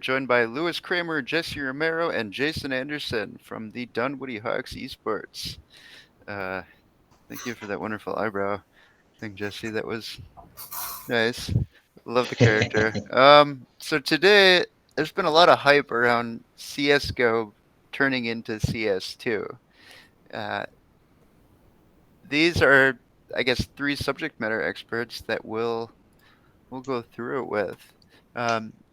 joined by Lewis Kraimer, Jesse Romero, and Jason Anderson from the Dunwoody HyperX Esports. Uh, Thank you for that wonderful eyebrow thing, Jesse. That was nice. Love the character. So today there's been a lot of hype around CS:GO turning into CS2. Uh, these are, I guess, three subject matter experts that we'll go through it with.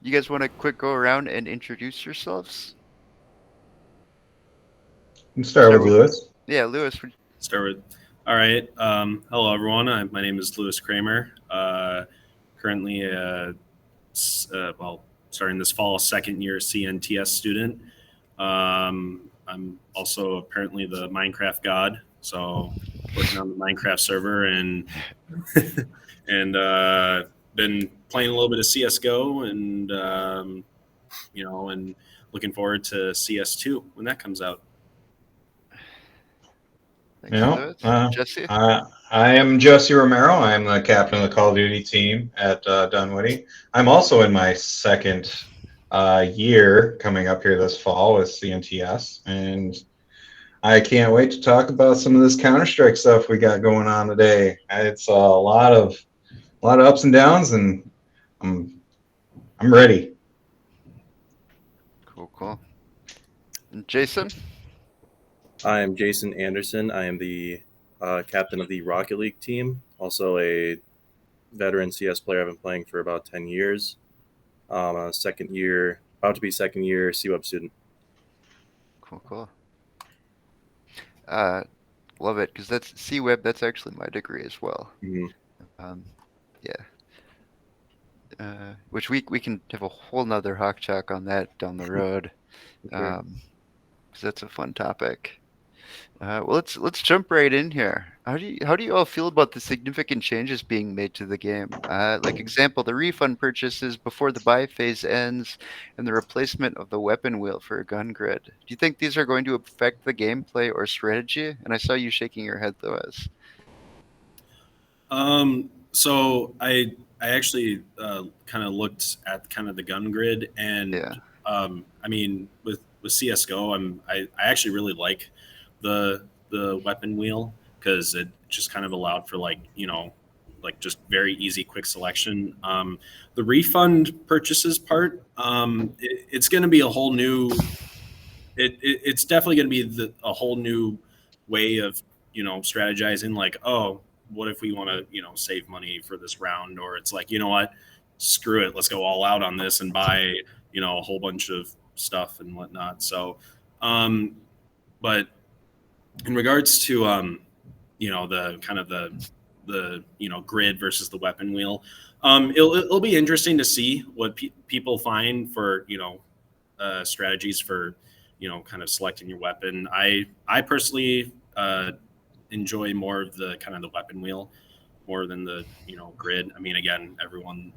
You guys want to quick go around and introduce yourselves? Let's start with Lewis. Yeah, Lewis. Start with. All right. Hello, everyone. My name is Lewis Kraimer. Currently, starting this fall, second year CNTS student. I'm also apparently the Minecraft god. So working on the Minecraft server and been playing a little bit of CS:GO and and looking forward to CS2 when that comes out. Thanks, Jesse. I am Jesse Romero. I'm the captain of the Call of Duty team at Dunwoody. I'm also in my second year coming up here this fall with CNTS, and I can't wait to talk about some of this Counter-Strike stuff we got going on today. It's a lot of ups and downs, and I'm ready. Cool. And Jason? I am Jason Anderson. I am the captain of the Rocket League team, also a veteran CS player. I've been playing for about 10 years. About to be second year C-Web student. Cool. Love it, because that's C-Web. That's actually my degree as well. Mm-hmm. Which we can have a whole nother hawk chalk on that down the road, because that's a fun topic. Well, let's jump right in here. How do you all feel about the significant changes being made to the game? Like example, the refund purchases before the buy phase ends, and the replacement of the weapon wheel for a gun grid. Do you think these are going to affect the gameplay or strategy? And I saw you shaking your head, Lewis. So I actually kind of looked at kind of the gun grid, and I mean with CS:GO, I actually really like the weapon wheel, because it just kind of allowed for like just very easy quick selection. The refund purchases part, it's going to be a whole new. It's definitely going to be a whole new way of strategizing. Like, oh, what if we want to save money for this round, or it's like, you know what, screw it, let's go all out on this and buy a whole bunch of stuff and whatnot. So, but in regards to the kind of the grid versus the weapon wheel, it'll be interesting to see what people find for strategies for kind of selecting your weapon. I personally enjoy more of the kind of the weapon wheel more than the grid. I mean, again, everyone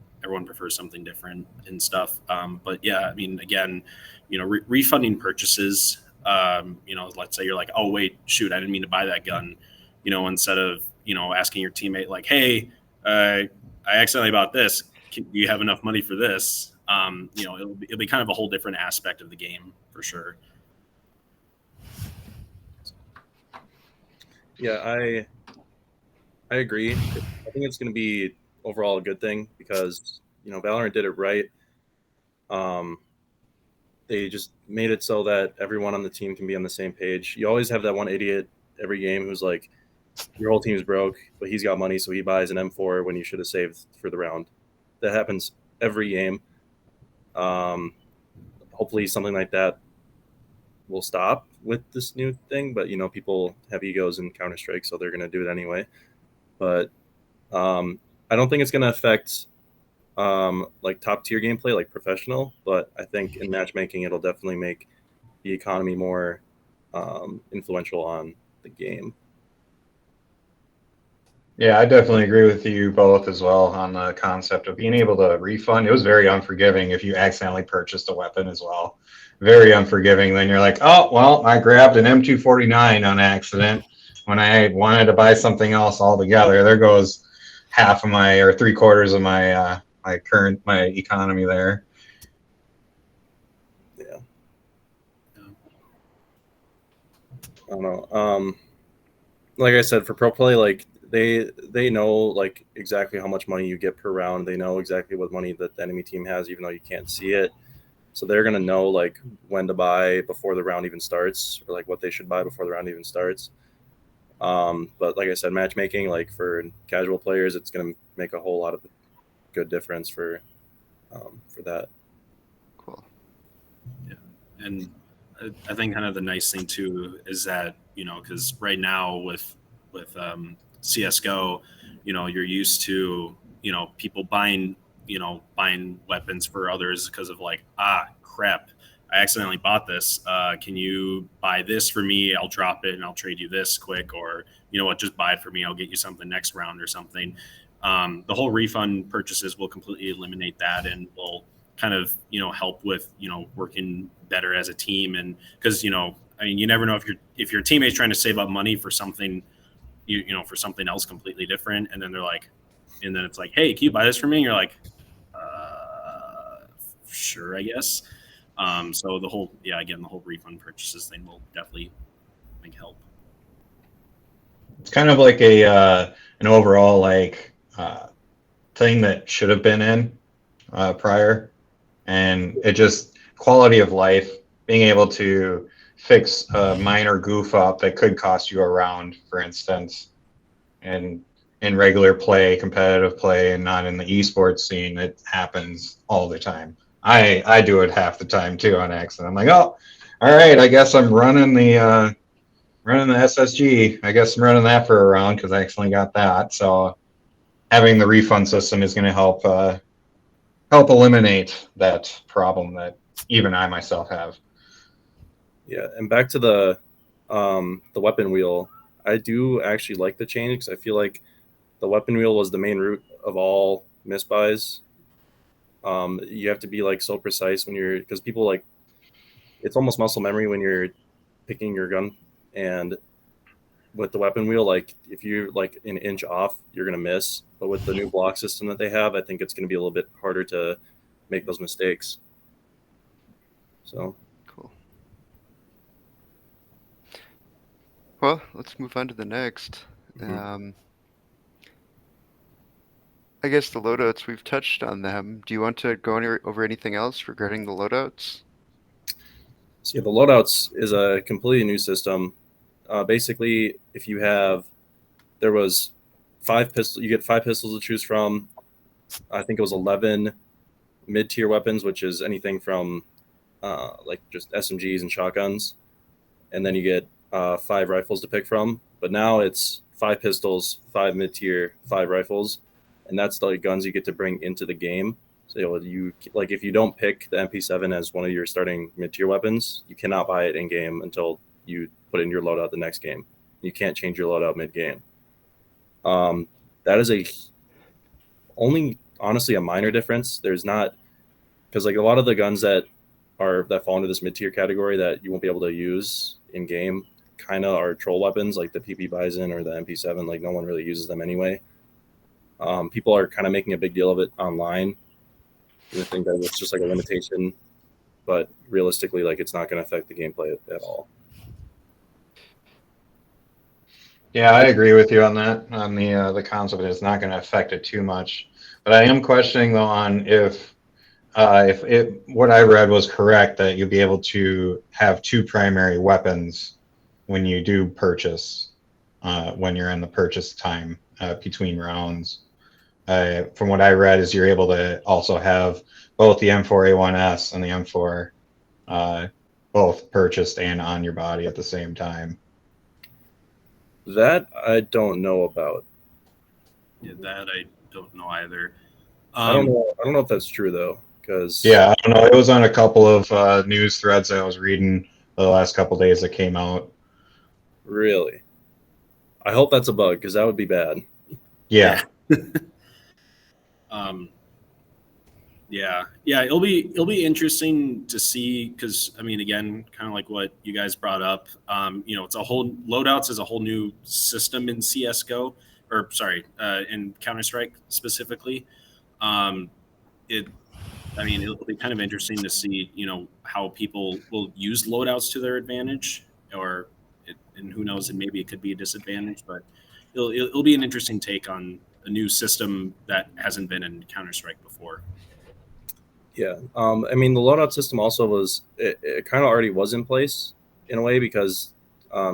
prefers something different and stuff. But yeah, I mean, again, refunding purchases. Let's say you're like, oh wait, shoot, I didn't mean to buy that gun. Instead of asking your teammate like, hey, I accidentally bought this. Do you have enough money for this? It'll be kind of a whole different aspect of the game for sure. Yeah, I agree. I think it's going to be overall a good thing, because Valorant did it right. They just made it so that everyone on the team can be on the same page. You always have that one idiot every game who's like, your whole team's broke, but he's got money, so he buys an M4 when you should have saved for the round. That happens every game. Hopefully something like that will stop with this new thing, but people have egos in Counter-Strike, so they're going to do it anyway. But I don't think it's going to affect like top tier gameplay, like professional, but I think in matchmaking it'll definitely make the economy more influential on the game. Yeah, I definitely agree with you both as well on the concept of being able to refund. It was very unforgiving if you accidentally purchased a weapon as well. Very unforgiving. Then you're like, oh, well, I grabbed an M249 on accident when I wanted to buy something else altogether. There goes half of my, or 3/4 of my my economy there. I don't know. Like I said, for pro play, like they know like exactly how much money you get per round. They know exactly what money that the enemy team has, even though you can't see it. So they're gonna know like when to buy before the round even starts, or like what they should buy before the round even starts. But like I said, matchmaking, like for casual players, it's gonna make a whole lot of good difference for that. Cool. Yeah, and I think kind of the nice thing too is that because right now with CS:GO, you're used to people buying weapons for others because of like, crap, I accidentally bought this. Can you buy this for me? I'll drop it and I'll trade you this quick, or you know what, just buy it for me. I'll get you something next round or something. The whole refund purchases will completely eliminate that, and will kind of help with working better as a team. And because I mean, you never know if your teammate's trying to save up money for something for something else completely different, and then they're like, and then it's like, hey, can you buy this for me? And you're like, sure, I guess. So the whole again, the whole refund purchases thing will definitely help. It's kind of like an overall like thing that should have been in prior, and it just quality of life, being able to fix a minor goof up that could cost you a round, for instance, and in regular play, competitive play, and not in the esports scene, it happens all the time. I do it half the time too on accident. I'm like, oh, all right, I guess I'm running the SSG. I guess I'm running that for a round because I accidentally got that. So having the refund system is going to help eliminate that problem that even I myself have. Yeah, and back to the weapon wheel, I do actually like the change because I feel like the weapon wheel was the main root of all misbuys. You have to be like so precise when you're, because people like, it's almost muscle memory when you're picking your gun, and with the weapon wheel, like if you're like an inch off, you're gonna miss. But with the new block system that they have, I think it's gonna be a little bit harder to make those mistakes. So Cool. Well, let's move on to the next. I guess the loadouts, we've touched on them. Do you want to go over anything else regarding the loadouts? So yeah, the loadouts is a completely new system. Basically, if you have, there was 5 pistols, you get 5 pistols to choose from. I think it was 11 mid-tier weapons, which is anything from like just SMGs and shotguns, and then you get 5 rifles to pick from. But now it's 5 pistols, 5 mid-tier, 5 rifles, and that's the guns you get to bring into the game. So you like if you don't pick the MP7 as one of your starting mid-tier weapons, you cannot buy it in game until you put in your loadout the next game. You can't change your loadout mid-game. That is only honestly a minor difference. There's not, because like a lot of the guns that fall into this mid-tier category that you won't be able to use in game kind of are troll weapons, like the PP Bison or the MP7. Like no one really uses them anyway. People are kind of making a big deal of it online. I think that it's just like a limitation, but realistically, like it's not going to affect the gameplay at all. Yeah, I agree with you on that. On the concept, it's not going to affect it too much. But I am questioning though on if what I read was correct, that you'll be able to have 2 primary weapons when you do purchase, when you're in the purchase time between rounds. From what I read, is you're able to also have both the M4A1S and the M4 both purchased and on your body at the same time. That I don't know about. Yeah, that I don't know either. I don't know. I don't know if that's true though, because yeah, I don't know. It was on a couple of news threads I was reading the last couple of days that came out. Really, I hope that's a bug because that would be bad. Yeah. Yeah, it'll be interesting to see, because I mean, again, kind of like what you guys brought up. It's a whole loadouts is a whole new system in CS:GO, or sorry, in Counter Strike specifically. It I mean, it'll be kind of interesting to see, how people will use loadouts to their advantage, or and who knows, and maybe it could be a disadvantage, but it'll be an interesting take on a new system that hasn't been in Counter-Strike before. Yeah, I mean, the loadout system also was it kind of already was in place in a way, because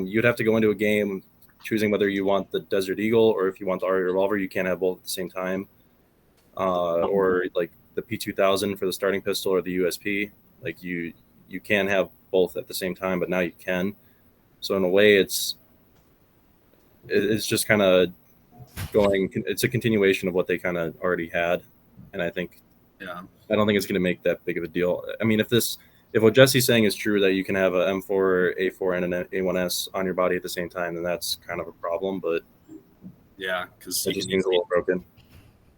you'd have to go into a game choosing whether you want the Desert Eagle or if you want the RE revolver. You can't have both at the same time, or like the P2000 for the starting pistol or the USP. Like you can have both at the same time, but now you can. So in a way, it's just kind of going. It's a continuation of what they kind of already had, and I think. Yeah. I don't think it's going to make that big of a deal. I mean, if what Jesse's saying is true, that you can have a M4, A4, and an A1S on your body at the same time, then that's kind of a problem. But yeah, because it just seems a little broken.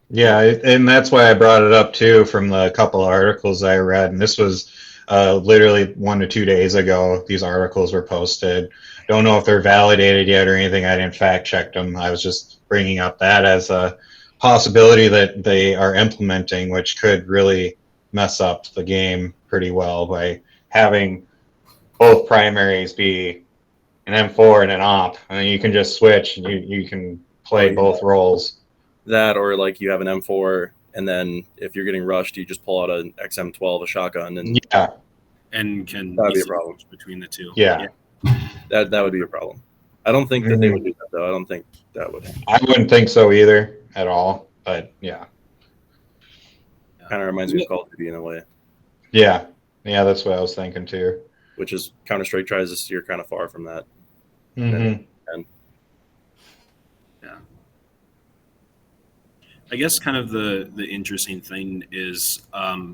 Yeah, and that's why I brought it up too from the couple of articles I read, and this was literally 1 to 2 days ago. These articles were posted. Don't know if they're validated yet or anything. I didn't fact check them. I was just bringing up that as a possibility that they are implementing, which could really mess up the game pretty well by having both primaries be an M4 and an op, and then you can just switch and you can play both roles. That, or like you have an M4, and then if you're getting rushed, you just pull out an XM12, a shotgun, and and can that'd be a problem between the two. Yeah. That would be a problem. I don't think that they would do that, though. I don't think that would. I wouldn't think so either at all, but yeah. Kind of reminds me of Call of Duty in a way. Yeah, that's what I was thinking too. Which is Counter-Strike tries to steer kind of far from that. Mm-hmm. Yeah. I guess kind of the interesting thing is,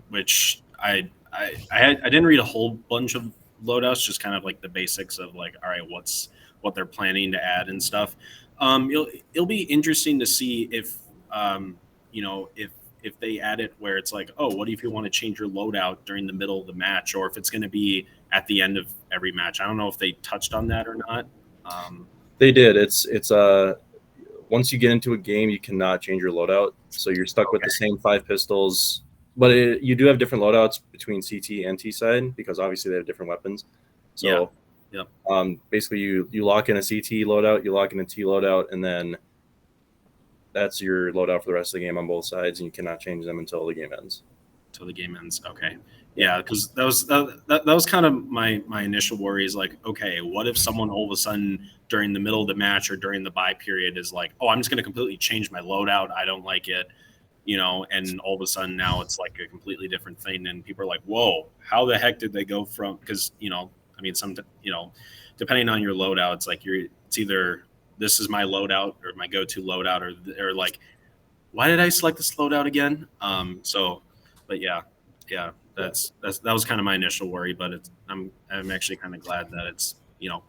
which I didn't read a whole bunch of loadouts, just kind of like the basics of like, all right, what they're planning to add and stuff. It'll be interesting to see if if they add it where it's like, oh, what if you want to change your loadout during the middle of the match, or if it's going to be at the end of every match. I don't know if they touched on that or not. They did. It's once you get into a game, you cannot change your loadout, so you're stuck with the same 5 pistols. But you do have different loadouts between CT and T side, because obviously they have different weapons. So, basically, you lock in a CT loadout, you lock in a T loadout, and then that's your loadout for the rest of the game on both sides, and you cannot change them until the game ends. Okay. Yeah, because that was kind of my initial worry is like, okay, what if someone all of a sudden during the middle of the match or during the bye period is like, oh, I'm just going to completely change my loadout. I don't like it, and all of a sudden now it's like a completely different thing. And people are like, whoa, how the heck did they go from, because, I mean, depending on your loadout, it's like it's either this is my loadout or my go-to loadout or like, why did I select this loadout again? But yeah. That was kind of my initial worry, but I'm actually kind of glad that it's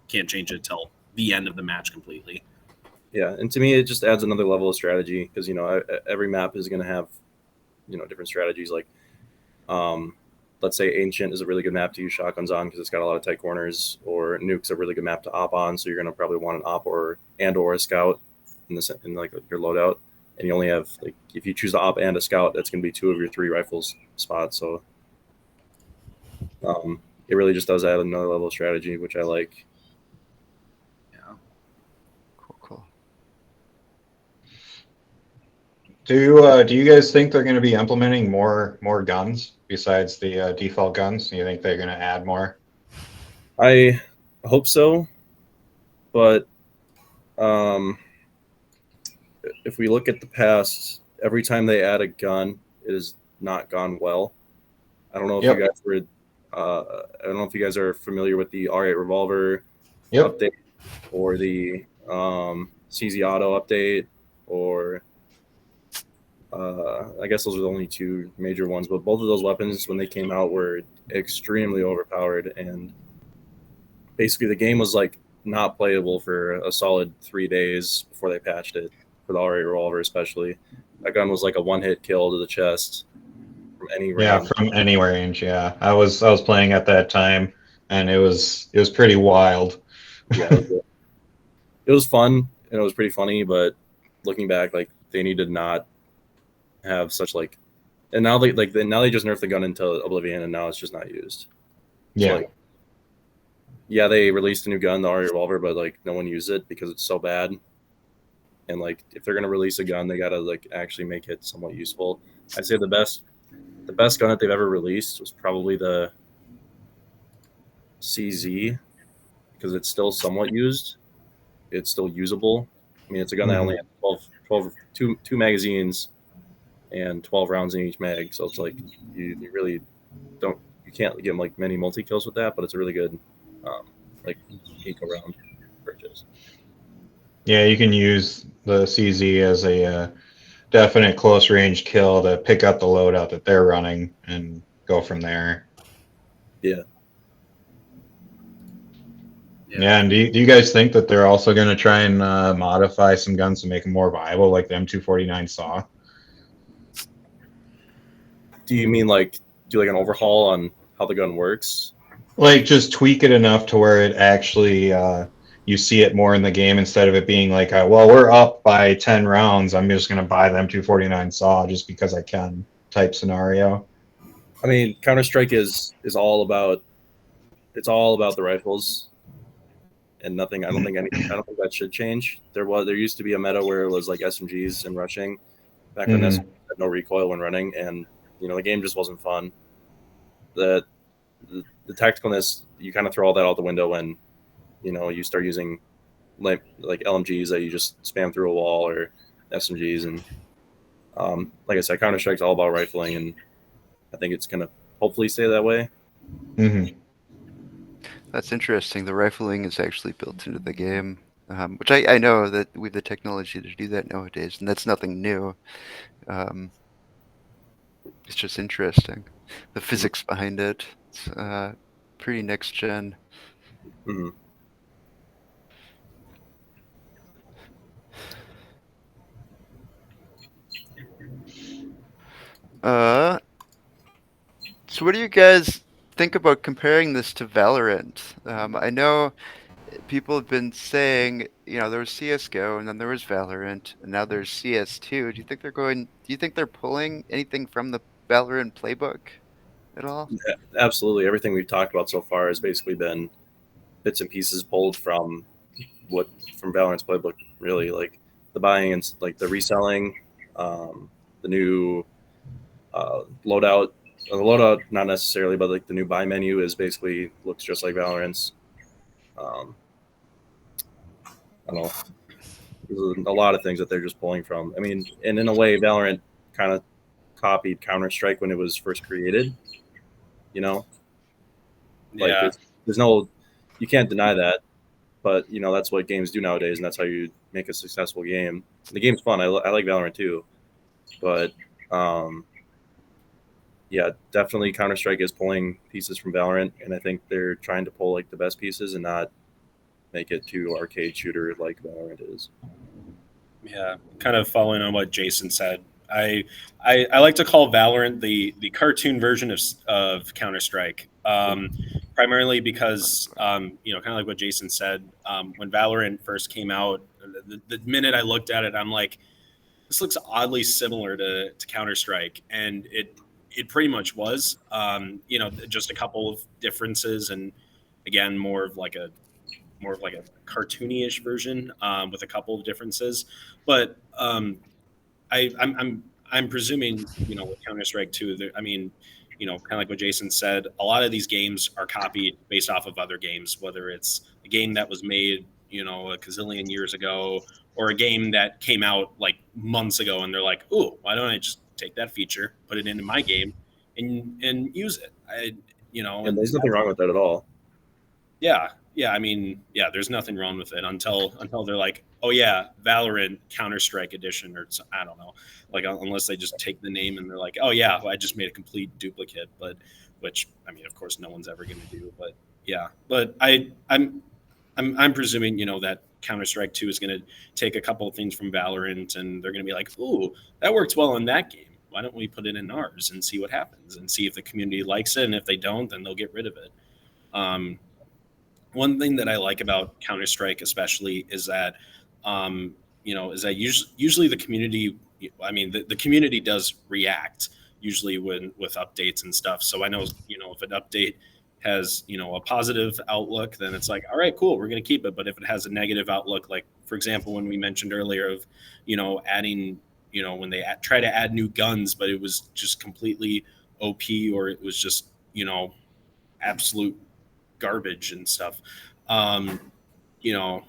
can't change it till the end of the match completely. Yeah, and to me it just adds another level of strategy, because every map is going to have different strategies. Like let's say Ancient is a really good map to use shotguns on because it's got a lot of tight corners, or Nuke's a really good map to op on, so you're going to probably want an op or a scout in like your loadout, and you only have, like, if you choose the op and a scout, that's going to be 2 of your 3 rifles spots. So it really just does add another level of strategy, which I like. Yeah. Cool. Do you guys think they're going to be implementing more guns besides the default guns? Do you think they're going to add more? I hope so, but if we look at the past, every time they add a gun, it has not gone well. I don't know if you guys were. I don't know if you guys are familiar with the R8 revolver update, or the CZ Auto update, or I guess those are the only 2 major ones. But both of those weapons, when they came out, were extremely overpowered, and basically the game was like not playable for a solid 3 days before they patched it, for the R8 revolver especially. That gun was like a 1-hit kill to the chest from any range. Yeah, from any range. Yeah, I was playing at that time, and it was pretty wild. Yeah, it was fun and it was pretty funny, but looking back, like, they need to not have such like, and now they just nerfed the gun into oblivion, and now it's just not used. Yeah. So, like, yeah, they released a new gun, the R revolver, but like no one used it because it's so bad. And like if they're gonna release a gun, they gotta like actually make it somewhat useful. I'd say the best gun that they've ever released was probably the CZ because it's still somewhat used. It's still usable. I mean, it's a gun that only has 2 magazines and 12 rounds in each mag. So it's like you really you can't get like many multi kills with that, but it's a really good like eco round purchase. Yeah, you can use the CZ as a definite close range kill to pick up the loadout that they're running and go from there. Yeah. Yeah, and do you guys think that they're also going to try and modify some guns to make them more viable, like the M249 Saw? Do you mean like do like an overhaul on how the gun works? Like just tweak it enough to where it actually you see it more in the game instead of it being like, well, we're up by 10 rounds. I'm just going to buy the M249 Saw just because I can type scenario. I mean, Counter-Strike is all about the rifles and nothing. I don't think that should change. There used to be a meta where it was like SMGs and rushing back when SMGs had no recoil when running, and the game just wasn't fun. The tacticalness, you kind of throw all that out the window when you start using like LMGs that you just spam through a wall, or SMGs. And like I said, Counter Strike's all about rifling, and I think it's gonna hopefully stay that way. Mm-hmm. That's interesting. The rifling is actually built into the game, which I know that we have the technology to do that nowadays, and that's nothing new. It's just interesting. The physics behind it. It's pretty next gen. Mm-hmm. So what do you guys think about comparing this to Valorant? I know people have been saying, there was CS:GO and then there was Valorant and now there's CS2. Do you think they're pulling anything from the Valorant playbook at all? Yeah, absolutely. Everything we've talked about so far has basically been bits and pieces pulled from Valorant's playbook, really, like the buying and like the reselling, the new loadout. The loadout, not necessarily, but like the new buy menu is basically looks just like Valorant's. I don't know. There's a lot of things that they're just pulling from. I mean, and in a way, Valorant kind of copied Counter Strike when it was first created. Like there's no, you can't deny that. But that's what games do nowadays, and that's how you make a successful game. The game's fun. I like Valorant too, but yeah, definitely Counter Strike is pulling pieces from Valorant, and I think they're trying to pull like the best pieces and not make it too arcade shooter like Valorant is. Yeah, kind of following on what Jason said. I like to call Valorant the cartoon version of Counter Strike, primarily because kind of like what Jason said. When Valorant first came out, the minute I looked at it, I'm like, this looks oddly similar to Counter Strike, and it pretty much was. Just a couple of differences, and again, more of like a cartoony-ish version, with a couple of differences. But I'm presuming with Counter Strike 2, I mean, kind of like what Jason said, a lot of these games are copied based off of other games, whether it's a game that was made a gazillion years ago, or a game that came out like months ago, and they're like, "Ooh, why don't I just take that feature, put it into my game, and use it?" And there's nothing wrong with that at all. Yeah. I mean, yeah, there's nothing wrong with it until they're like, oh yeah, Valorant Counter Strike Edition, or I don't know, like unless they just take the name and they're like, oh yeah, well, I just made a complete duplicate, but which I mean, of course, no one's ever going to do. But yeah, but I'm presuming that Counter Strike 2 is going to take a couple of things from Valorant, and they're going to be like, ooh, that works well in that game. Why don't we put it in ours and see what happens, and see if the community likes it, and if they don't, then they'll get rid of it. One thing that I like about Counter Strike, especially, is that usually the community. I mean, the community does react usually with updates and stuff. So I know if an update has, a positive outlook, then it's like, all right, cool, we're going to keep it. But if it has a negative outlook, like for example, when we mentioned earlier of, adding, when they try to add new guns, but it was just completely OP, or it was just, absolute garbage and stuff. We'll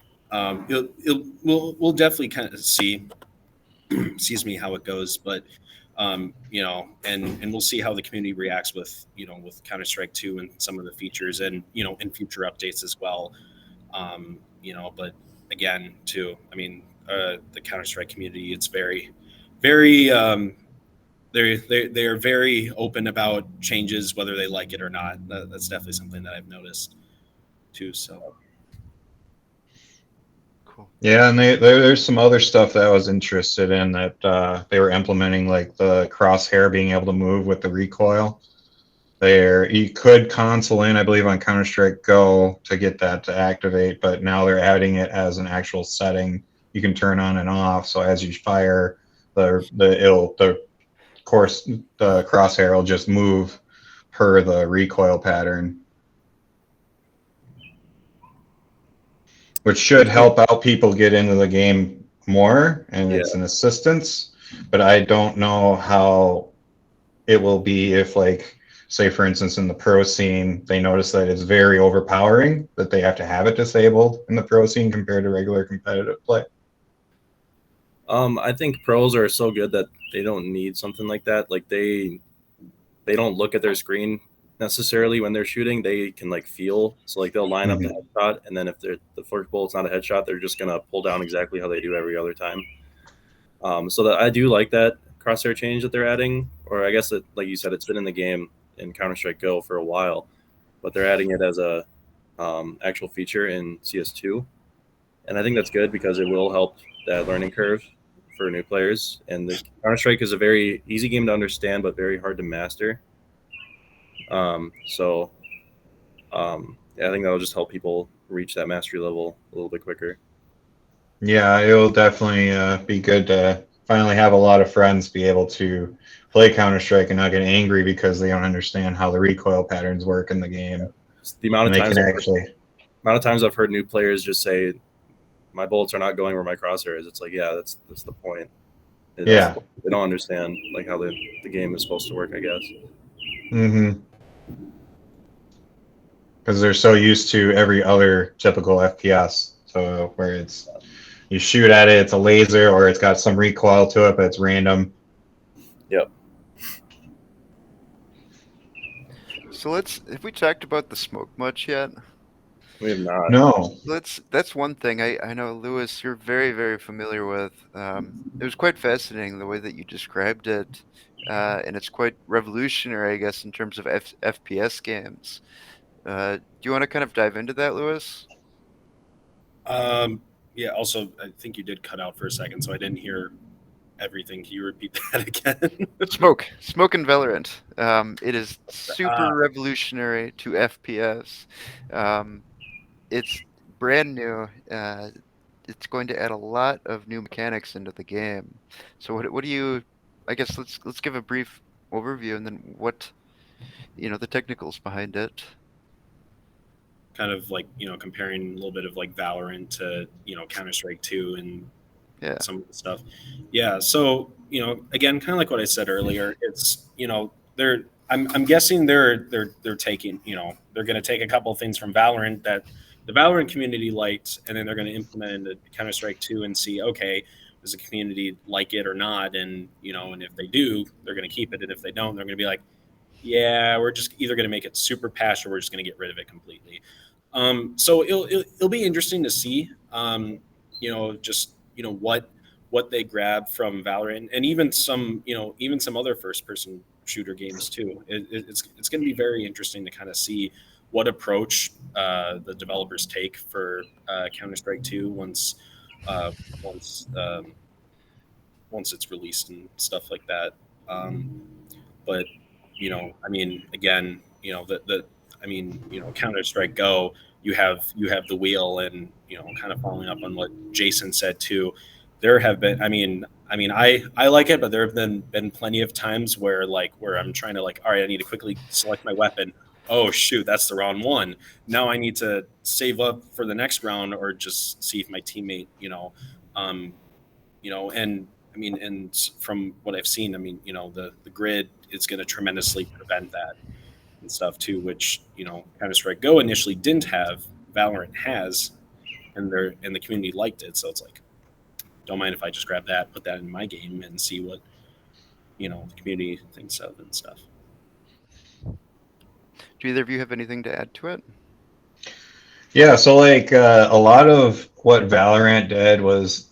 definitely kind of see, excuse me, how it goes, but and we'll see how the community reacts with with Counter-Strike 2 and some of the features, and in future updates as well. But again, too, the Counter-Strike community, it's very, very they are very open about changes, whether they like it or not. That's definitely something that I've noticed too. So cool. Yeah, and there's some other stuff that I was interested in that they were implementing, like the crosshair being able to move with the recoil. You could console in, I believe, on Counter-Strike Go to get that to activate, but now they're adding it as an actual setting you can turn on and off. So as you fire, the crosshair will just move per the recoil pattern, which should help out people get into the game more, and it's an assistance. But I don't know how it will be if, like, say for instance in the pro scene, they notice that it's very overpowering, that they have to have it disabled in the pro scene compared to regular competitive play. I think pros are so good that they don't need something like that. Like they don't look at their screen necessarily when they're shooting. They can like feel, so like they'll line up the headshot, and then if the first bullet's not a headshot, they're just gonna pull down exactly how they do every other time. So that I do like that crosshair change that they're adding, or I guess it, like you said, it's been in the game in Counter-Strike Go for a while, but they're adding it as a actual feature in CS2, and I think that's good because it will help that learning curve for new players. And the Counter-Strike is a very easy game to understand, but very hard to master. I think that'll just help people reach that mastery level a little bit quicker. Yeah, it'll definitely be good to finally have a lot of friends be able to play Counter-Strike and not get angry because they don't understand how the recoil patterns work in the game. The amount of times I've heard new players just say, "My bullets are not going where my crosshair is." It's like, yeah, that's the point. They don't understand like how the game is supposed to work, I guess. Mm-hmm. Because they're so used to every other typical FPS, so where it's you shoot at it, it's a laser, or it's got some recoil to it, but it's random. Yep. So have we talked about the smoke much yet? We have not. No. That's one thing I know, Lewis, you're very, very familiar with. It was quite fascinating the way that you described it, and it's quite revolutionary, I guess, in terms of FPS games. Do you want to kind of dive into that, Lewis? Yeah. Also, I think you did cut out for a second, so I didn't hear everything. Can you repeat that again? Smoke and Valorant. It is super revolutionary to FPS. It's brand new. It's going to add a lot of new mechanics into the game. So what do you? I guess let's give a brief overview, and then what the technicals behind it. Kind of like comparing a little bit of like Valorant to Counter-Strike 2 and some of the stuff. Yeah. So again, kind of like what I said earlier, it's I'm guessing they're taking they're going to take a couple of things from Valorant that the Valorant community liked, and then they're going to implement it into Counter-Strike 2 and see, okay, does the community like it or not? And and if they do, they're going to keep it, and if they don't, they're going to be like, yeah, we're just either going to make it super patch or we're just going to get rid of it completely. So it'll be interesting to see, what they grab from Valorant, and even some other first person shooter games too. It's going to be very interesting to kind of see what approach the developers take for Counter-Strike 2 once it's released and stuff like that. But again, Counter-Strike Go, you have the wheel, and kind of following up on what Jason said too. There have been, I like it, but there have been plenty of times where I'm trying to all right, I need to quickly select my weapon. oh shoot, that's the wrong one. Now I need to save up for the next round, or just see if my teammate, and I mean, and from what I've seen, I mean, the grid is going to tremendously prevent that and stuff too, which Counter-Strike Go initially didn't have. Valorant has, and the community liked it, so it's like, don't mind if I just grab that, put that in my game, and see what the community thinks of and stuff. Do either of you have anything to add to it? Yeah, so like a lot of what Valorant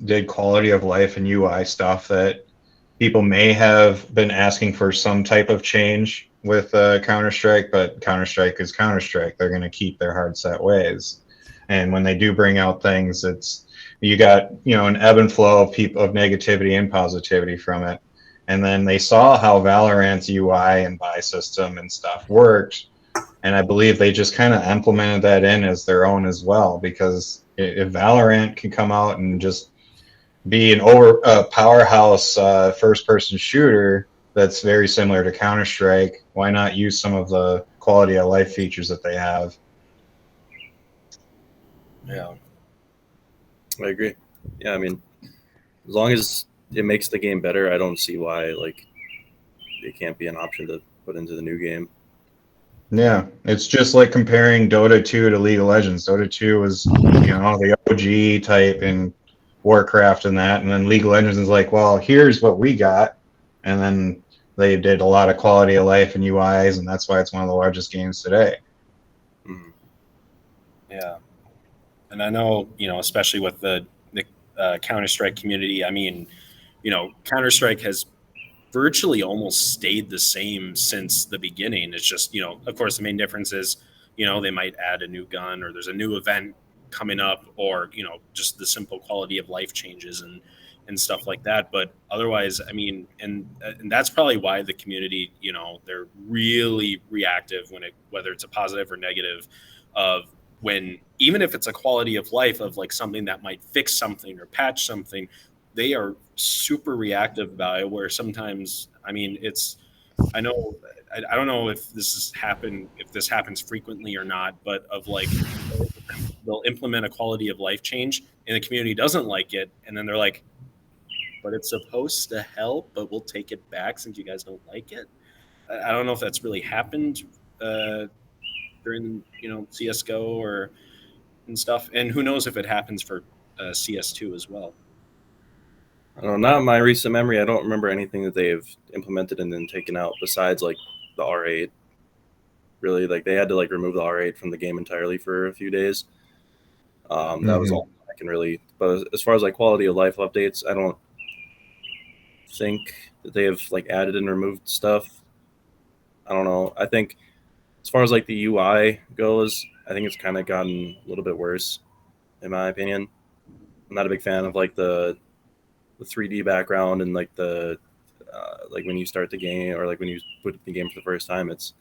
did quality of life and UI stuff that people may have been asking for some type of change with Counter-Strike, but Counter-Strike is Counter-Strike. They're going to keep their hard set ways. And when they do bring out things, you got an ebb and flow of negativity and positivity from it. And then they saw how Valorant's UI and buy system and stuff worked, and I believe they just kind of implemented that in as their own as well. Because if Valorant can come out and just be an powerhouse first-person shooter that's very similar to Counter-Strike, why not use some of the quality of life features that they have? Yeah, I agree. Yeah, I mean, as long as it makes the game better, I don't see why it can't be an option to put into the new game. Yeah, it's just like comparing Dota 2 to League of Legends. Dota 2 was, the OG type in Warcraft and that, and then League of Legends is like, well, here's what we got, and then they did a lot of quality of life and UIs, and that's why it's one of the largest games today. Mm-hmm. Yeah, and I know especially with the Counter-Strike community. I mean, Counter-Strike has virtually almost stayed the same since the beginning. It's just, of course, the main difference is, they might add a new gun, or there's a new event coming up, or, just the simple quality of life changes and stuff like that. But otherwise, I mean, and that's probably why the community, they're really reactive whether it's a positive or negative of when, even if it's a quality of life of like something that might fix something or patch something, they are super reactive about it, where sometimes, I mean, I know, I don't know if this happens frequently or not, but of like, they'll implement a quality of life change and the community doesn't like it. And then they're like, but it's supposed to help, but we'll take it back since you guys don't like it. I don't know if that's really happened during, CSGO and stuff. And who knows if it happens for CS2 as well. I don't know, not in my recent memory. I don't remember anything that they've implemented and then taken out besides like the R8. Really, like they had to remove the R8 from the game entirely for a few days. That was all I can really. But as far as quality of life updates, I don't think that they have added and removed stuff. I don't know. I think as far as the UI goes, I think it's kind of gotten a little bit worse, in my opinion. I'm not a big fan of the 3D background and the when you start the game, or when you put the game for the first time, it's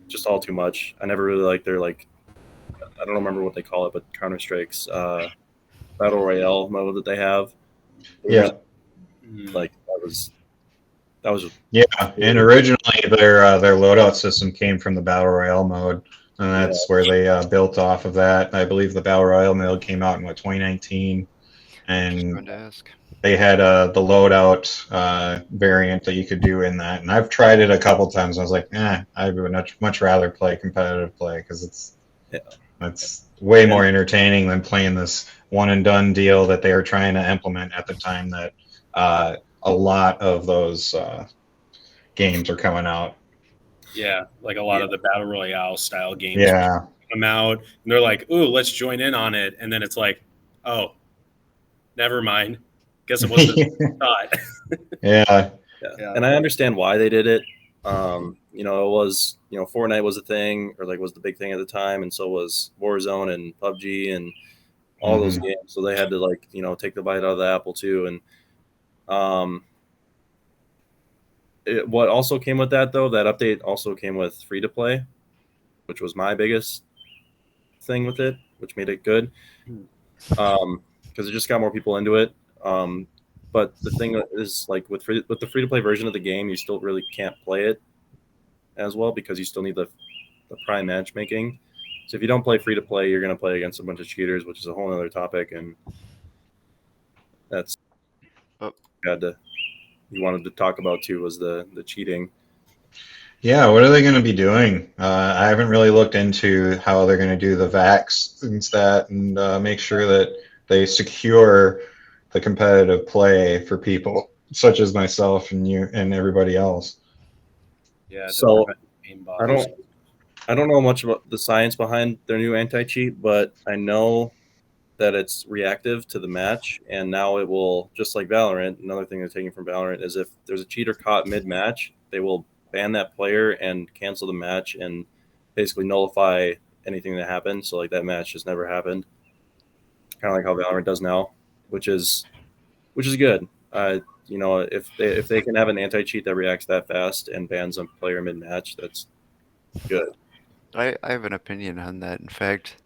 just all too much. I never really liked their I don't remember what they call it, but Counter-Strike's Battle Royale mode that they have. Yeah. That was yeah. And originally their loadout system came from the Battle Royale mode, and that's where they built off of that. I believe the Battle Royale mode came out in 2019, and they had the loadout variant that you could do in that. And I've tried it a couple times. I was like, I would much rather play competitive play, because it's way more entertaining than playing this one and done deal that they were trying to implement at the time that a lot of those games are coming out. Yeah, like a lot of the Battle Royale style games come out, and they're like, ooh, let's join in on it. And then it's like, oh, never mind. Guess it wasn't thought. Yeah. And I understand why they did it. It was, Fortnite was a thing, or was the big thing at the time, and so was Warzone and PUBG and all those games. So they had to take the bite out of the apple too. And what also came with that, though, that update also came with free to play, which was my biggest thing with it, which made it good. Because it just got more people into it. But the thing is, with the free to play version of the game, you still really can't play it as well, because you still need the the prime matchmaking. So if you don't play free to play, you're going to play against a bunch of cheaters, which is a whole other topic, and that's you wanted to talk about too was the cheating. Yeah, what are they going to be doing? I haven't really looked into how they're going to do the vax and stat and make sure that they secure the competitive play for people such as myself and you and everybody else. Yeah. So I don't know much about the science behind their new anti-cheat, but I know that it's reactive to the match, and now it will, just like Valorant, another thing they're taking from Valorant is if there's a cheater caught mid-match, they will ban that player and cancel the match and basically nullify anything that happened. So like that match just never happened. Kind of like how Valorant does now, which is good. You know, if they can have an anti-cheat that reacts that fast and bans a player mid-match, that's good. I have an opinion on that. In fact,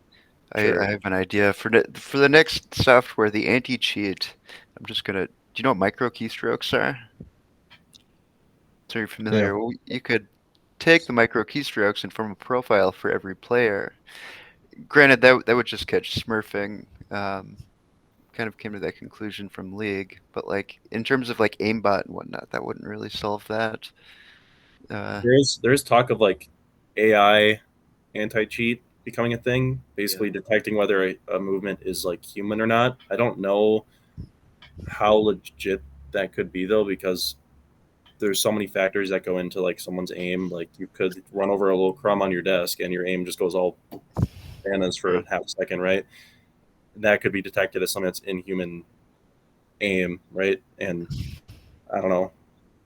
Sure. I have an idea for the next software, the anti-cheat. I'm just gonna. Do you know what micro keystrokes are? So you're familiar. Yeah. Well, you could take the micro keystrokes and form a profile for every player. Granted, that would just catch smurfing. Kind of came to that conclusion from League, but like in terms of like aimbot and whatnot, that wouldn't really solve that. There is talk of like AI anti-cheat becoming a thing, basically detecting whether a movement is like human or not. I don't know how legit that could be though, because there's so many factors that go into like someone's aim. Like you could run over a little crumb on your desk and your aim just goes all bananas for half a second, right? That could be detected as something that's inhuman aim, right? And I don't know.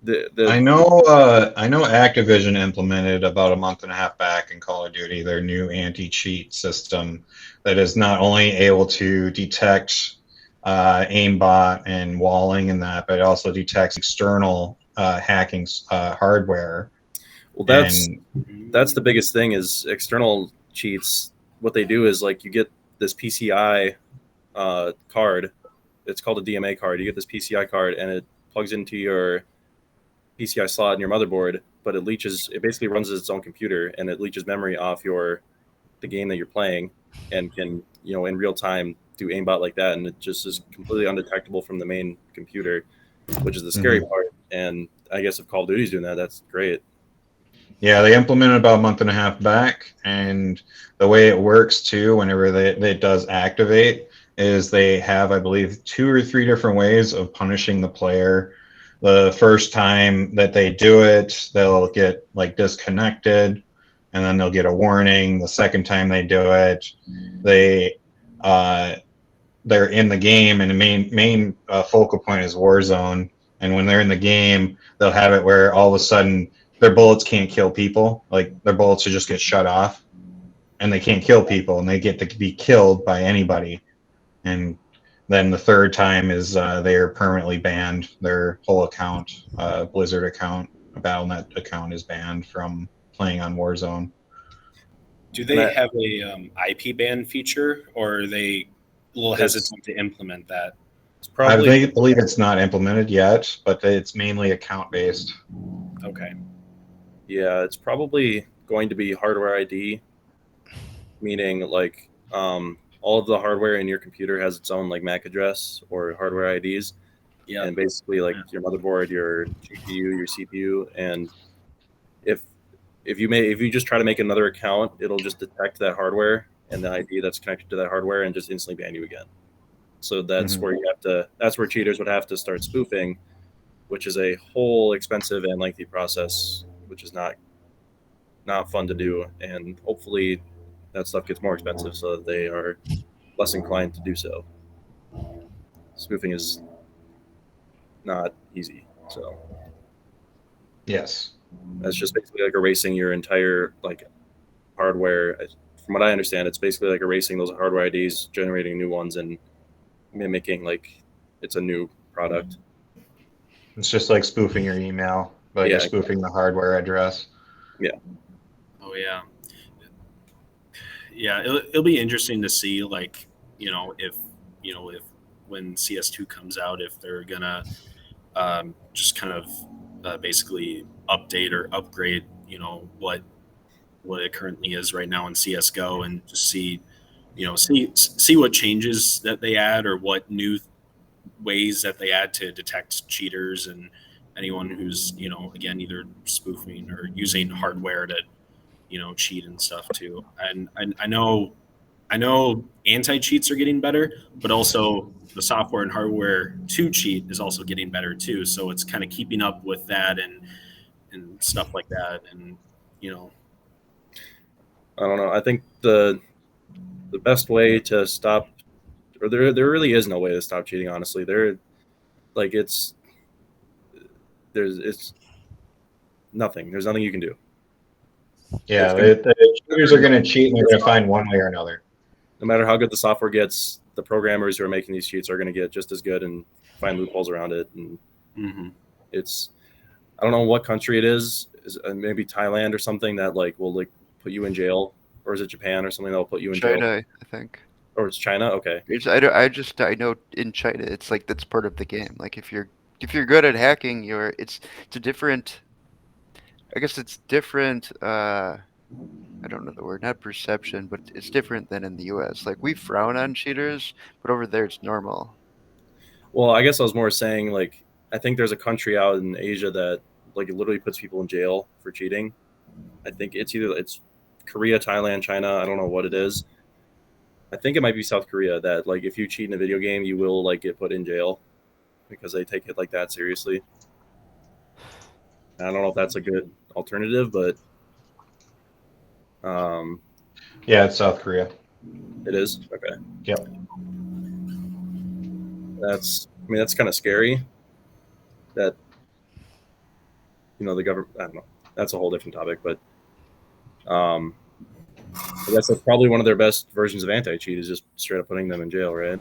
I know Activision implemented about a month and a half back in Call of Duty their new anti-cheat system that is not only able to detect aimbot and walling and that, but it also detects external hacking hardware. Well, that's the biggest thing is external cheats. What they do is like you get this PCI card. It's called a DMA card. You get this PCI card and it plugs into your PCI slot in your motherboard, but it leaches. It basically runs as its own computer and it leaches memory off the game that you're playing and can in real time do aimbot like that, and it just is completely undetectable from the main computer, which is the scary part. And I guess if Call of Duty's doing that, that's great. Yeah, they implemented about a month and a half back, and the way it works too, whenever it does activate, is they have, I believe, 2 or 3 different ways of punishing the player. The first time that they do it, they'll get like disconnected, and then they'll get a warning. The second time they do it, they they're in the game, and the main focal point is Warzone. And when they're in the game, they'll have it where all of a sudden their bullets can't kill people. Like their bullets will just get shut off, and they can't kill people, and they get to be killed by anybody. And then the third time is they are permanently banned. Their whole account, Blizzard account, a Battle.net account, is banned from playing on Warzone. Do they have a IP ban feature, or are they a little hesitant to implement that? I believe it's not implemented yet, but it's mainly account based. Okay. Yeah, it's probably going to be hardware ID, meaning like all of the hardware in your computer has its own like MAC address or hardware IDs. Yeah. And basically like your motherboard, your GPU, your CPU, and if you just try to make another account, it'll just detect that hardware and the ID that's connected to that hardware and just instantly ban you again. So that's where that's where cheaters would have to start spoofing, which is a whole expensive and lengthy process, which is not fun to do. And hopefully that stuff gets more expensive so that they are less inclined to do so. Spoofing is not easy. So yes, that's just basically like erasing your entire like hardware. From what I understand, it's basically like erasing those hardware IDs, generating new ones, and mimicking like it's a new product. It's just like spoofing your email, but you're spoofing the hardware address. Yeah. Oh yeah. Yeah, it'll be interesting to see, like, if when CS2 comes out, if they're gonna just kind of basically update or upgrade, what what it currently is right now in CS:GO, and just see what changes that they add, or what new ways that they add to detect cheaters and anyone who's again either spoofing or using hardware to cheat and stuff too. And I know anti-cheats are getting better, but also the software and hardware to cheat is also getting better too. So it's kind of keeping up with that and stuff like that. And I don't know. I think the best way to stop, or there really is no way to stop cheating. Honestly, it's nothing. There's nothing you can do. Yeah, the cheaters are going to cheat, and they're going to find one way or another. No matter how good the software gets, the programmers who are making these cheats are going to get just as good and find loopholes around it. And it's, I don't know what country it is maybe Thailand or something that will put you in jail, or is it Japan or something that will put you in jail? China, I think. Or it's China. Okay. I know in China it's like that's part of the game. Like if you're good at hacking, it's a different. I guess it's different. I don't know the word, not perception, but it's different than in the U.S. Like we frown on cheaters, but over there it's normal. Well, I guess I was more saying I think there's a country out in Asia that it literally puts people in jail for cheating. I think it's Korea, Thailand, China. I don't know what it is. I think it might be South Korea that if you cheat in a video game, you will get put in jail because they take it like that seriously. I don't know if that's a good alternative, but yeah, it's South Korea. It is? Okay. Yep. That's kind of scary that the government, I don't know, that's a whole different topic, but I guess that's probably one of their best versions of anti-cheat is just straight up putting them in jail, right?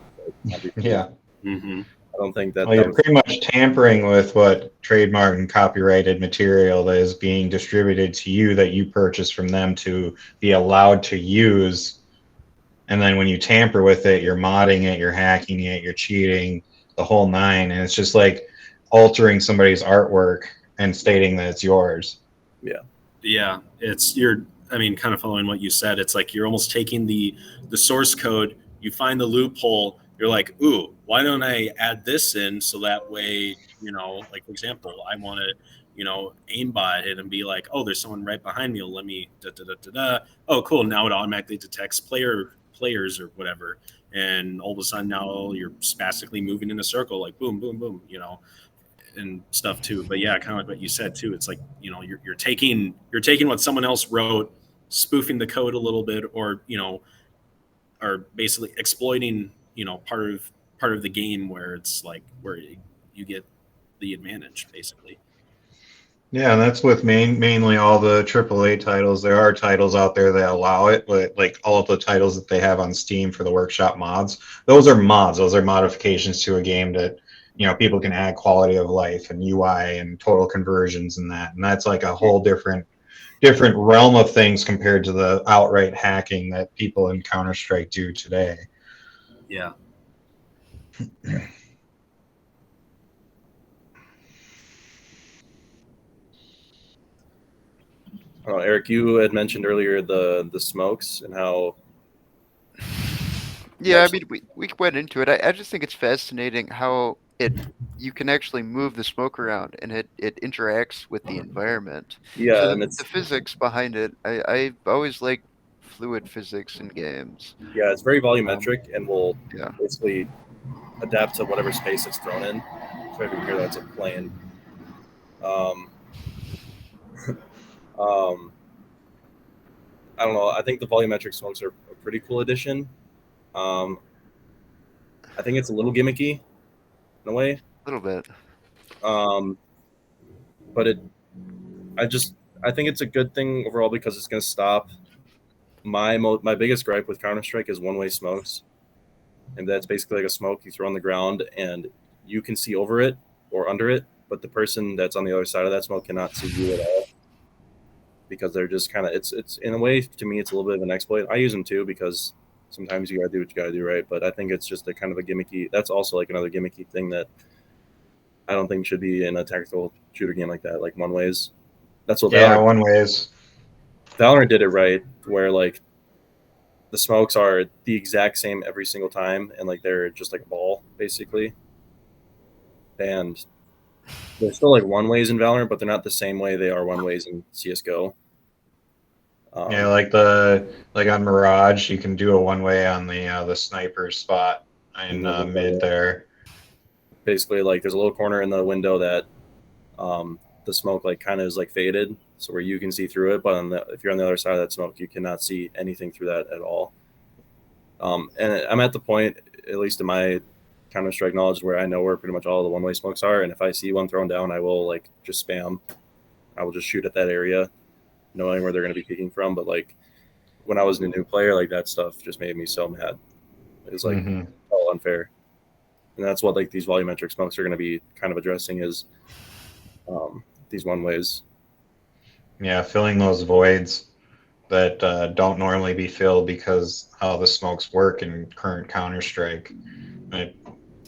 Yeah. I don't think that. Well, you're pretty much tampering with what trademark and copyrighted material that is being distributed to you that you purchase from them to be allowed to use. And then when you tamper with it, you're modding it, you're hacking it, you're cheating, the whole nine. And it's just like altering somebody's artwork and stating that it's yours. Yeah. Yeah. Kind of following what you said, it's like you're almost taking the source code, you find the loophole, you're like, ooh, why don't I add this in so that way, for example, I want to, aimbot it and be like, oh, there's someone right behind me. Let me Oh, cool. Now it automatically detects players or whatever. And all of a sudden now you're spastically moving in a circle, like boom, boom, boom, and stuff too. But yeah, kind of like what you said too. It's like, you're taking what someone else wrote, spoofing the code a little bit, or basically exploiting, part of the game where it's like where you get the advantage basically. Yeah, and that's with mainly all the AAA titles. There are titles out there that allow it, but all of the titles that they have on Steam for the workshop mods, those are mods. Those are modifications to a game that people can add quality of life and UI and total conversions and that. And that's like a whole different realm of things compared to the outright hacking that people in Counter-Strike do today. Yeah. Erik, you had mentioned earlier the smokes and how. Yeah, we went into it. I just think it's fascinating how you can actually move the smoke around and it interacts with the environment. Yeah, so and the physics behind it, I always like fluid physics in games. Yeah, it's very volumetric and will basically adapt to whatever space it's thrown in. So if you hear that's a plane. I don't know. I think the volumetric smokes are a pretty cool addition. I think it's a little gimmicky in a way. A little bit. But I think it's a good thing overall because it's going to stop. My biggest gripe with Counter-Strike is one-way smokes. And that's basically like a smoke you throw on the ground and you can see over it or under it, but the person that's on the other side of that smoke cannot see you at all. Because they're just kind of, it's in a way, to me, it's a little bit of an exploit. I use them too because sometimes you got to do what you got to do, right? But I think it's just a kind of a gimmicky, that's also like another gimmicky thing that I don't think should be in a tactical shooter game like that, like one ways. That's what one ways. Valorant did it right, where like the smokes are the exact same every single time, and like they're just like a ball basically. And they're still like one ways in Valorant, but they're not the same way they are one ways in CS:GO. Yeah, like on Mirage, you can do a one way on the sniper spot in mid there. Basically, like there's a little corner in the window that the smoke like kind of is like faded, so where you can see through it, but if you're on the other side of that smoke, you cannot see anything through that at all. And I'm at the point, at least in my Counter-Strike knowledge, where I know where pretty much all the one-way smokes are, and if I see one thrown down, I will like just spam. I will just shoot at that area, knowing where they're going to be peeking from. But like when I was a new player, like that stuff just made me so mad. It was like all unfair, and that's what like these volumetric smokes are going to be kind of addressing is these one ways. Yeah, filling those voids that don't normally be filled because how the smokes work in current Counter-Strike.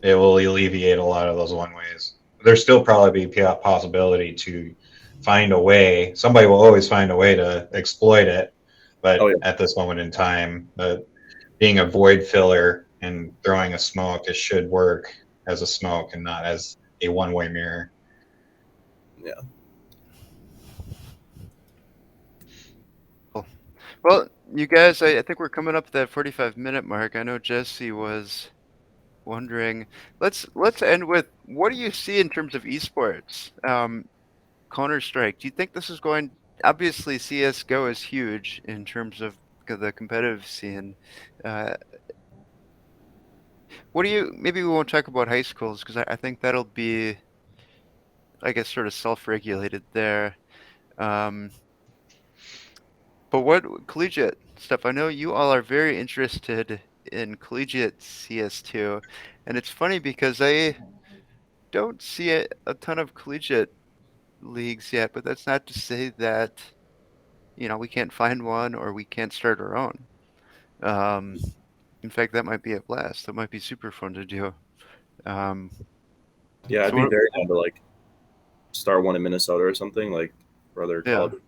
It will alleviate a lot of those one ways. There's still probably be a possibility to find a way. Somebody will always find a way to exploit it, but at this moment in time, being a void filler and throwing a smoke, it should work as a smoke and not as a one-way mirror. Yeah. Cool. Well, you guys, I think we're coming up to that 45-minute mark. I know Jesse was wondering. Let's end with, what do you see in terms of esports? Counter-Strike. Do you think this is going? Obviously, CS:GO is huge in terms of the competitive scene. What do you? Maybe we won't talk about high schools because I think that'll be, I guess, sort of self-regulated there. But what collegiate stuff? I know you all are very interested in collegiate CS2, and it's funny because I don't see a ton of collegiate leagues yet, but that's not to say that, we can't find one or we can't start our own. In fact, that might be a blast. That might be super fun to do. Yeah, I'd be very down to like start one in Minnesota or something, like for other colleges.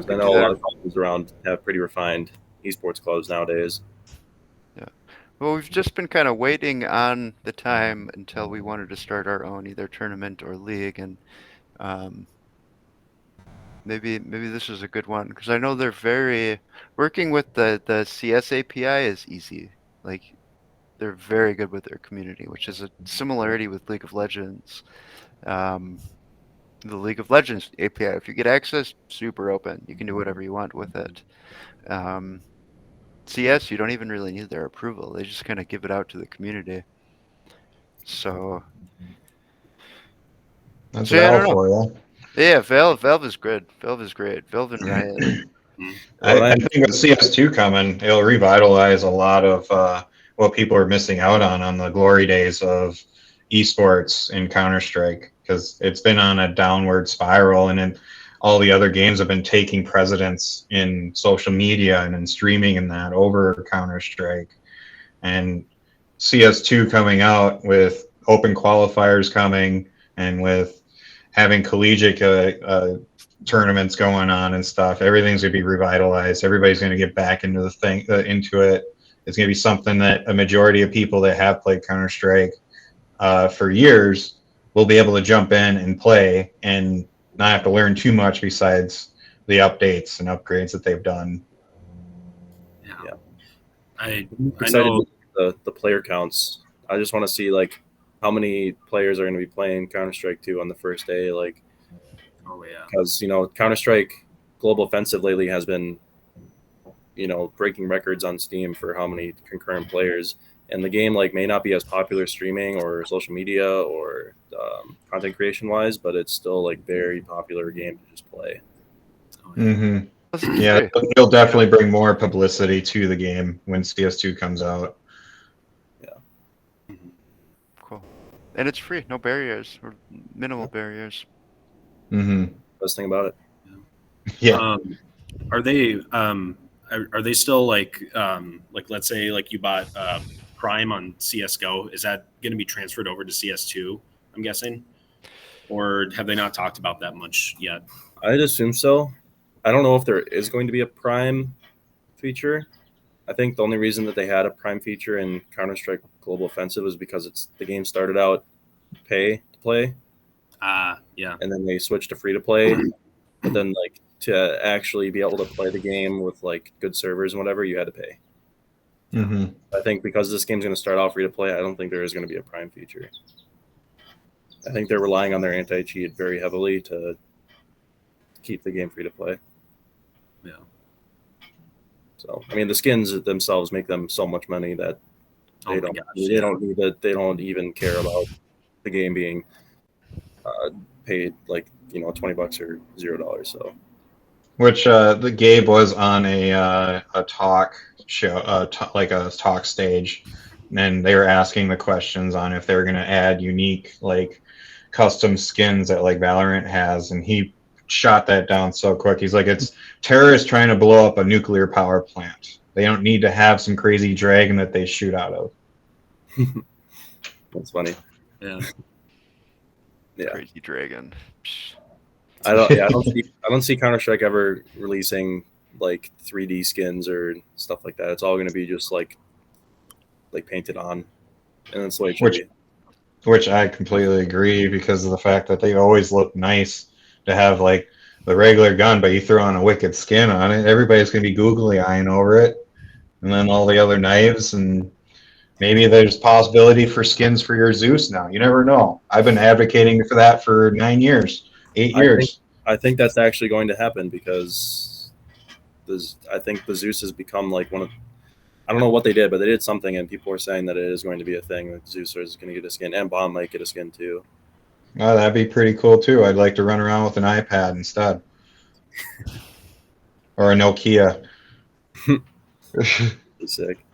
I know a lot of colleges around have pretty refined esports clubs nowadays. Yeah. Well, we've just been kind of waiting on the time until we wanted to start our own either tournament or league, and maybe this is a good one because I know they're very working with the CS API is easy. Like, they're very good with their community, which is a similarity with League of Legends. The League of Legends API, if you get access, super open. You can do whatever you want with it. CS, you don't even really need their approval. They just kind of give it out to the community. So that's Valve for you. Yeah, Valve is good. Valve is great. Valve and Riot. I think with CS2 coming, it'll revitalize a lot of what people are missing out on the glory days of esports in Counter-Strike, because it's been on a downward spiral, and then all the other games have been taking precedence in social media and in streaming and that over Counter-Strike. And CS2 coming out with open qualifiers coming and with having collegiate tournaments going on and stuff, everything's going to be revitalized. Everybody's going to get back into into it. It's going to be something that a majority of people that have played Counter-Strike for years will be able to jump in and play and not have to learn too much besides the updates and upgrades that they've done. Yeah. I know the player counts. I just want to see like how many players are going to be playing Counter-Strike 2 on the first day. Like, because Counter-Strike Global Offensive lately has been breaking records on Steam for how many concurrent players, and the game like may not be as popular streaming or social media or content creation wise, but it's still like very popular game to just play. Yeah, it'll definitely bring more publicity to the game when CS2 comes out. Yeah. Cool. And it's free, no barriers or minimal barriers. Best thing about it. Yeah. Are they still like let's say like you bought Prime on CS:GO, is that going to be transferred over to CS2, I'm guessing? Or have they not talked about that much yet? I'd assume so. I don't know if there is going to be a Prime feature. I think the only reason that they had a Prime feature in Counter-Strike Global Offensive was because the game started out pay to play. Yeah. And then they switched to free to play. But then like to actually be able to play the game with like good servers and whatever, you had to pay. Mm-hmm. I think because this game's going to start out free to play, I don't think there is going to be a Prime feature. I think they're relying on their anti-cheat very heavily to keep the game free to play. Yeah. So I mean, the skins themselves make them so much money that they don't need that. They don't even care about the game being paid like $20 or $0. So, Which the Gabe was on a talk show, like a talk stage, and they were asking the questions on if they were going to add unique like custom skins that like Valorant has, and he shot that down so quick. He's like, it's terrorists trying to blow up a nuclear power plant. They don't need to have some crazy dragon that they shoot out of. That's funny. Yeah. Yeah. Crazy dragon. Psh. I don't see Counter-Strike ever releasing like 3D skins or stuff like that. It's all going to be just like painted on, and that's the way it should be. Which I completely agree, because of the fact that they always look nice to have like the regular gun, but you throw on a wicked skin on it, everybody's going to be googly eyeing over it, and then all the other knives, and maybe there's possibility for skins for your Zeus now. You never know. I've been advocating for that for 9 years, 8 years. I think that's actually going to happen, because I think the Zeus has become like one of, I don't know what they did, but they did something, and people were saying that it is going to be a thing, that Zeus is going to get a skin, and Bomb might get a skin too. Oh, that'd be pretty cool too. I'd like to run around with an iPad instead. Or a Nokia. Sick.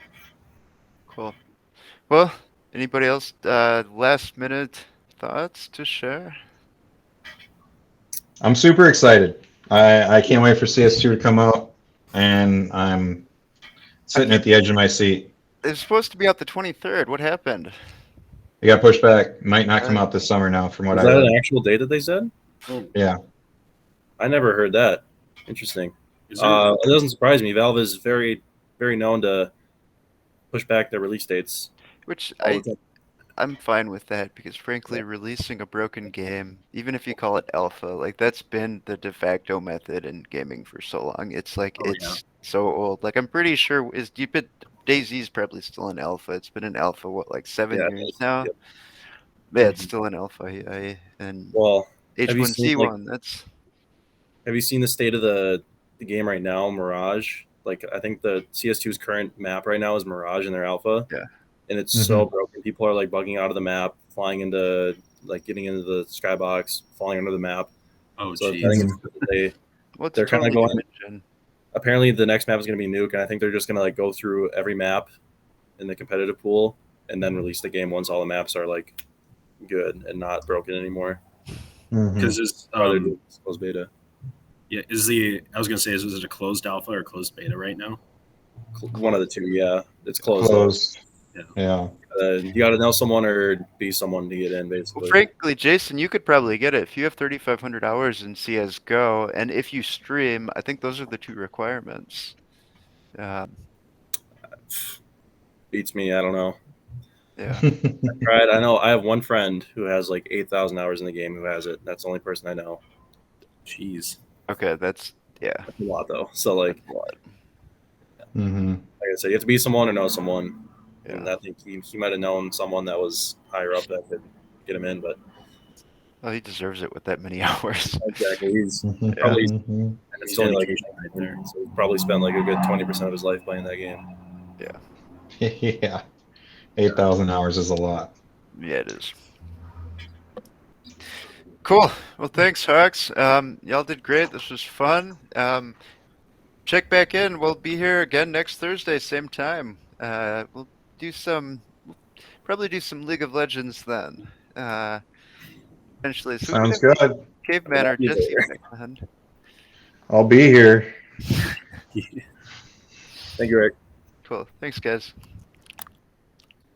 Cool. Well, anybody else last minute thoughts to share? I'm super excited. I can't wait for CS2 to come out, and I'm sitting at the edge of my seat. It was supposed to be out the 23rd. What happened? It got pushed back. Might not come out this summer now, from what Is I that heard. an actual date that they said? Yeah. I never heard that. Interesting. It doesn't surprise me. Valve is very, very known to push back their release dates. Which all the time. I'm fine with that, because frankly, releasing a broken game, even if you call it alpha, like that's been the de facto method in gaming for so long. It's like so old. Like I'm pretty sure DayZ's probably still in alpha. It's been in alpha like 7 years now. Yep. Yeah, it's still in alpha. And Well, have you seen, H1Z1. That's. Have you seen the state of the game right now, Mirage? Like I think the CS2's current map right now is Mirage in their alpha. Yeah. And it's so broken. People are like bugging out of the map, flying into like getting into the skybox, falling under the map. Oh, so geez. I think they're kind of going. Apparently, the next map is going to be Nuke, and I think they're just going to like go through every map in the competitive pool and then release the game once all the maps are like good and not broken anymore. Because it's closed beta. Yeah, is it a closed alpha or closed beta right now? One of the two, yeah. It's closed. Closed. Yeah. You got to know someone or be someone to get in, basically. Well, frankly, Jason, you could probably get it if you have 3,500 hours in CS:GO, and if you stream. I think those are the two requirements. Beats me. I don't know. Yeah. I tried. I know. I have one friend who has like 8,000 hours in the game who has it. That's the only person I know. Jeez. Okay, that's a lot though. So like, what? Like I said, you have to be someone or know someone. Yeah. And I think he might have known someone that was higher up that could get him in, but Well, he deserves it with that many hours. exactly. He's probably he's only like right there, so he probably spent like a good 20% of his life playing that game. Yeah. Yeah. 8,000 hours is a lot. Yeah, it is. Cool. Well, thanks, Hawks. Y'all did great. This was fun. Check back in. We'll be here again next Thursday, same time. We'll probably do some League of Legends then. Eventually. So Sounds good. Caveman or Jesse. I'll be here. Thank you, Erik. Cool. Thanks, guys.